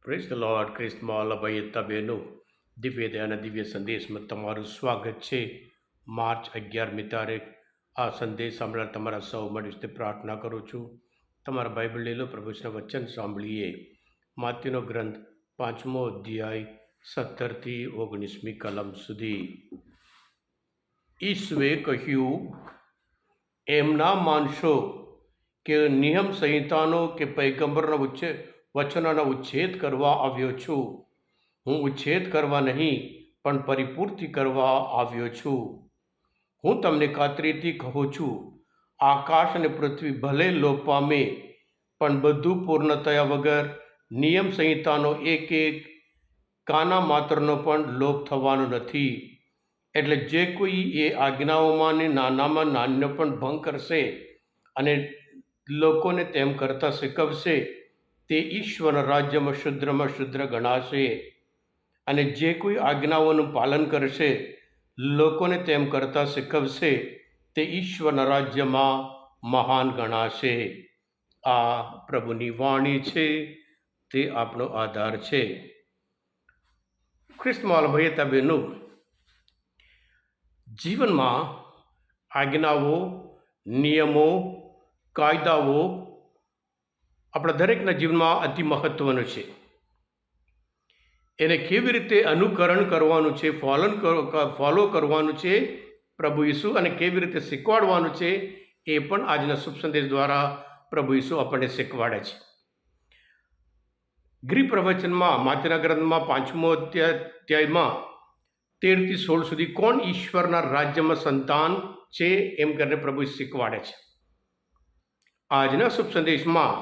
Praise the lord. ખ્રિસ્તમાં લભાઈ બહેનો, દિવ્ય દયાના દિવ્ય સંદેશમાં તમારું સ્વાગત છે. માર્ચ 11મી તારીખ. આ સંદેશ સાંભળવા તમારા સૌ માટે પ્રાર્થના કરું છું. તમારા બાઇબલ લઈ લો, પ્રભુના વચન સાંભળીએ. માતીનો ગ્રંથ 5મો અધ્યાય 17થી 19મી કલમ સુધી. ઈસુએ કહ્યું, એમ ના માનશો કે નિયમ સંહિતાનો કે પૈગંબરના વચનોનો ઉચ્છેદ કરવા આવ્યો છું. હું ઉચ્છેદ કરવા નહીં, પણ પરિપૂર્તિ કરવા આવ્યો છું. હું તમને ખાતરીથી કહું છું, આકાશ અને પૃથ્વી ભલે લોપ પામે, પણ બધું પૂર્ણ થયા વગર નિયમ સંહિતાનો એક એક કાના માત્રનો પણ લોપ થવાનો નથી. એટલે જે કોઈ એ આજ્ઞાઓમાં ને નાનામાં નાનો પણ ભંગ કરશે અને લોકોને તેમ કરતાં શીખવશે, તે ઈશ્વરના રાજ્યમાં શુદ્ર ગણાશે. અને જે કોઈ આજ્ઞાઓનું પાલન કરશે, લોકોને તેમ કરતાં શીખવશે, તે ઈશ્વરના રાજ્યમાં મહાન ગણાશે. આ પ્રભુની વાણી છે, તે આપણો આધાર છે. ખ્રિસ્તમાં ભાઈ બહેનો, જીવનમાં આજ્ઞાઓ, નિયમો, કાયદાઓ આપણા દરેકના જીવનમાં અતિ મહત્વનું છે. એને કેવી રીતે અનુકરણ કરવાનું છે, ફોલો કરવાનું છે પ્રભુ ઈસુ, અને કેવી રીતે શીખવાડવાનું છે, એ પણ આજના શુભ સંદેશ દ્વારા પ્રભુ ઈસુ આપણને શીખવાડે છે. ગૃહ પ્રવચનમાં માતીના ગ્રંથમાં 5મો અધ્યાયમાં 13થી 16 સુધી કોણ ઈશ્વરના રાજ્યમાં સંતાન છે એમ કરીને પ્રભુ શીખવાડે છે. આજના શુભ સંદેશમાં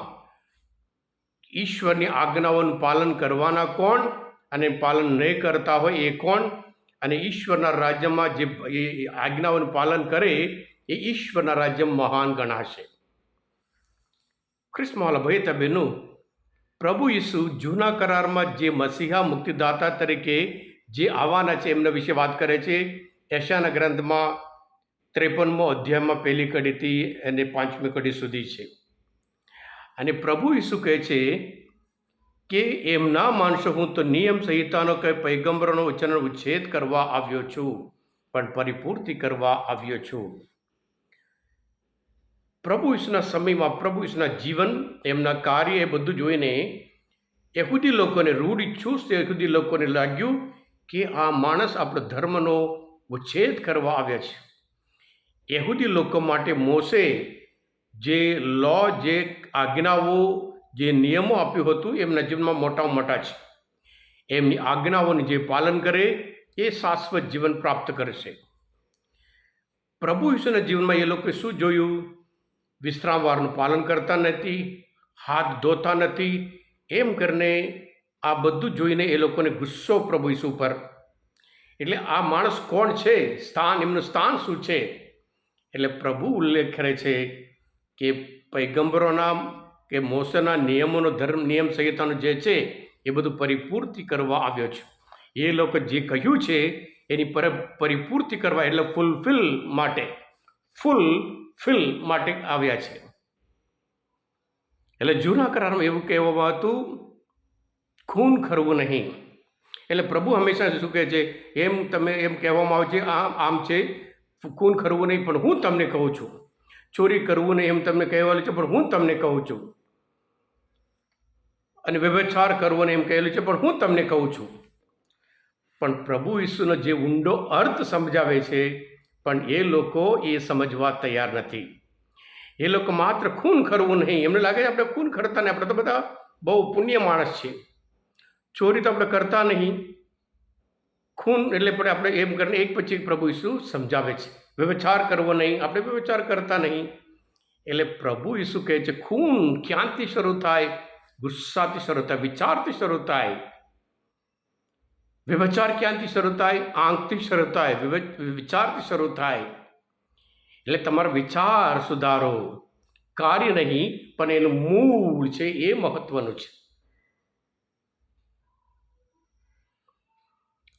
ઈશ્વરની આજ્ઞાઓનું પાલન કરવાના કોણ અને પાલન નહીં કરતા હોય એ કોણ, અને ઈશ્વરના રાજ્યમાં જે આજ્ઞાઓનું પાલન કરે એ ઈશ્વરના રાજ્યમાં મહાન ગણાશે. ખ્રિસ્તમાં ભાઈ બહેનો, પ્રભુ ઈસુ જૂના કરારમાં જે મસીહા મુક્તિદાતા તરીકે જે આવવાના છે એમના વિશે વાત કરે છે. યશાયાના ગ્રંથમાં 53મો અધ્યાયમાં 1લી કડીથી અને 5મી કડી સુધી છે. અને પ્રભુ ઈસુ કહે છે કે એમ ના માનશો, હું તો નિયમ સંહિતાનો કે પૈગંબરોનો વચનનો ઉચ્છેદ કરવા આવ્યો છું, પણ પરિપૂર્તિ કરવા આવ્યો છું. પ્રભુ ઈસુના સમયમાં, પ્રભુ ઈસુના જીવન, એમના કાર્ય, એ બધું જોઈને યહૂદી લોકોને, રૂઢિચુસ્ત યહૂદી લોકોને લાગ્યું કે આ માણસ આપણો ધર્મનો ઉચ્છેદ કરવા આવ્યા છે. યહૂદી લોકો માટે મોસે જે જે આજ્ઞાઓ, જે નિયમો આપ્યું હતું, એમના જીવનમાં મોટામાં મોટા છે. એમની આજ્ઞાઓનું જે પાલન કરે એ શાશ્વત જીવન પ્રાપ્ત કરશે. પ્રભુ ઈસુના જીવનમાં એ લોકોએ શું જોયું? વિશ્રામવારનું પાલન કરતા નથી, હાથ ધોતા નથી, એમ કરીને આ બધું જોઈને એ લોકોને ગુસ્સો પ્રભુ ઈસુ પર. એટલે આ માણસ કોણ છે, એમનું સ્થાન શું છે? એટલે પ્રભુ ઉલ્લેખ કરે છે કે પૈગંબરોના કે મોસેના નિયમોનો નિયમ સંહિતાનો જે છે એ બધું પરિપૂર્તિ કરવા આવ્યો છે. એ લોકો જે કહ્યું છે એની પરિપૂર્તિ કરવા, એટલે ફૂલફિલ માટે આવ્યા છે. એટલે જૂના કરારમાં એવું કહેવામાં હતું, ખૂન કરવું નહીં. એટલે પ્રભુ હંમેશા શું કહે છે, તમે એમ કહેવામાં આવે છે, આમ છે, ખૂન કરવું નહીં, પણ હું તમને કહું છું. ચોરી કરવું નહીં એમ તમને કહેવાયું છે, પણ હું તમને કહું છું. અને વ્યભિચાર કરવો નહીં એમ કહેલું છે, પણ હું તમને કહું છું. પણ પ્રભુ ઈસુનો જે ઊંડો અર્થ સમજાવે છે, પણ એ લોકો એ સમજવા તૈયાર નથી. એ લોકો માત્ર ખૂન કરવું નહીં, એમને લાગે છે આપણે ખૂન કરતા નહીં, આપણે તો બધા બહુ પુણ્ય માણસ છે, ચોરી તો આપણે કરતા નહીં, ખૂન એટલે પણ આપણે એમ કરીને એક પછી પ્રભુ ઈસુ સમજાવે છે. વ્યભિચાર કરવો નહીં, આપણે વ્યભિચાર કરતા નહીં. એટલે પ્રભુ ઈસુ કહે છે, ખૂન ક્યાંથી શરૂ થાય? ગુસ્સાથી શરૂ થાય, વિચારથી શરૂ થાય. વ્યભિચાર ક્યાંથી શરૂ થાય? આંખથી શરૂ થાય, વિચારથી શરૂ થાય. એટલે તમારો વિચાર સુધારો, કાર્ય નહીં, પણ એનું મૂળ છે એ મહત્વનું છે.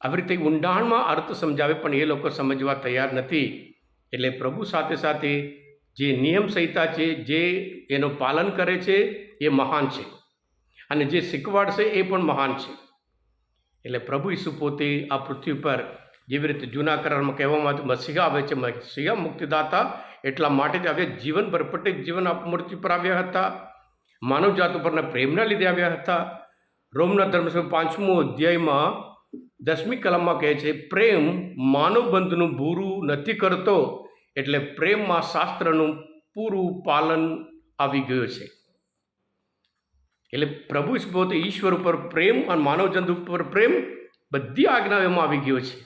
આવી રીતે ઊંડાણમાં અર્થ સમજાવે, પણ એ લોકો સમજવા તૈયાર નથી. એટલે પ્રભુ સાથે સાથે જે નિયમ સંહિતા છે, જે એનું પાલન કરે છે, એ મહાન છે. અને જે શીખવાડશે એ પણ મહાન છે. એટલે પ્રભુ ઈસુ પોતે આ પૃથ્વી પર જેવી રીતે જૂના કરારમાં કહેવામાં આવતું મસીહા આવે છે, મસીહા મુક્તિદાતા એટલા માટે જ આવ્યા, જીવન ભરપટે જીવન મૃત્યુ પર આવ્યા હતા, માનવજાત ઉપરના પ્રેમના લીધે આવ્યા હતા. રોમના ધર્મસભા 5મો અધ્યાયમાં 10મી કલમમાં કહે છે, પ્રેમ માનવબંધનું બુરું નથી કરતો, એટલે પ્રેમમાં શાસ્ત્રનું પૂરું પાલન આવી ગયું છે. એટલે પ્રભુ પોતે ઈશ્વર ઉપર પ્રેમ અને માનવજંતુ ઉપર પ્રેમ બધી આજ્ઞાઓમાં આવી ગયો છે.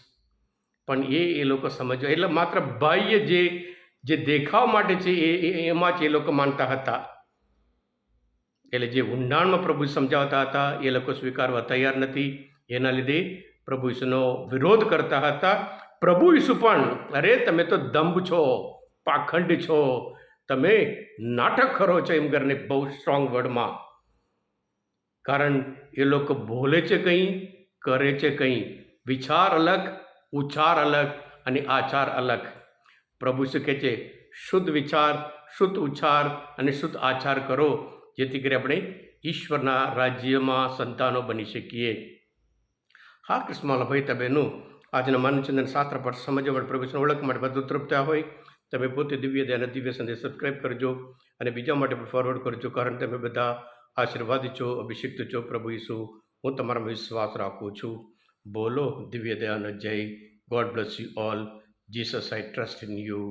પણ એ લોકો સમજવા, એટલે માત્ર બાહ્ય જે દેખાવ માટે છે એમાં જ એ લોકો માનતા હતા. એટલે જે ઊંડાણમાં પ્રભુ સમજાવતા હતા એ લોકો સ્વીકારવા તૈયાર નથી. એના લીધે પ્રભુ ઈસુનો વિરોધ કરતા હતા. પ્રભુ ઈસુ પણ, અરે તમે તો દંભ છો, પાખંડ છો, તમે નાટક કરો છો એમ કરીને બહુ સ્ટ્રોંગ વર્ડમાં. કારણ એ લોકો બોલે છે કંઈ, કરે છે કંઈ, વિચાર અલગ, ઉચ્ચાર અલગ અને આચાર અલગ. પ્રભુ શું કહે છે, શુદ્ધ વિચાર, શુદ્ધ ઉચ્ચાર અને શુદ્ધ આચાર કરો, જેથી કરી આપણે ઈશ્વરના રાજ્યમાં સંતાનો બની શકીએ. હા કૃષ્ણમાલા ભાઈ બહેનો, આજના માનવચંદન શાસ્ત્ર પર સમજવા માટે, પ્રભુને ઓળખવા માટે બધું તૃપ્ત હોય. તમે પોતે દિવ્ય દયાના દિવ્ય સંદેશ સબસ્ક્રાઈબ કરજો અને બીજા માટે પણ ફોરવર્ડ કરજો, કારણ તમે બધા આશીર્વાદિત છો, અભિષિક્ત છો. પ્રભુ ઈસુ, હું તમારામાં વિશ્વાસ રાખું છું. બોલો દિવ્ય દયાનો જય. God bless you all. Jesus, I trust in you.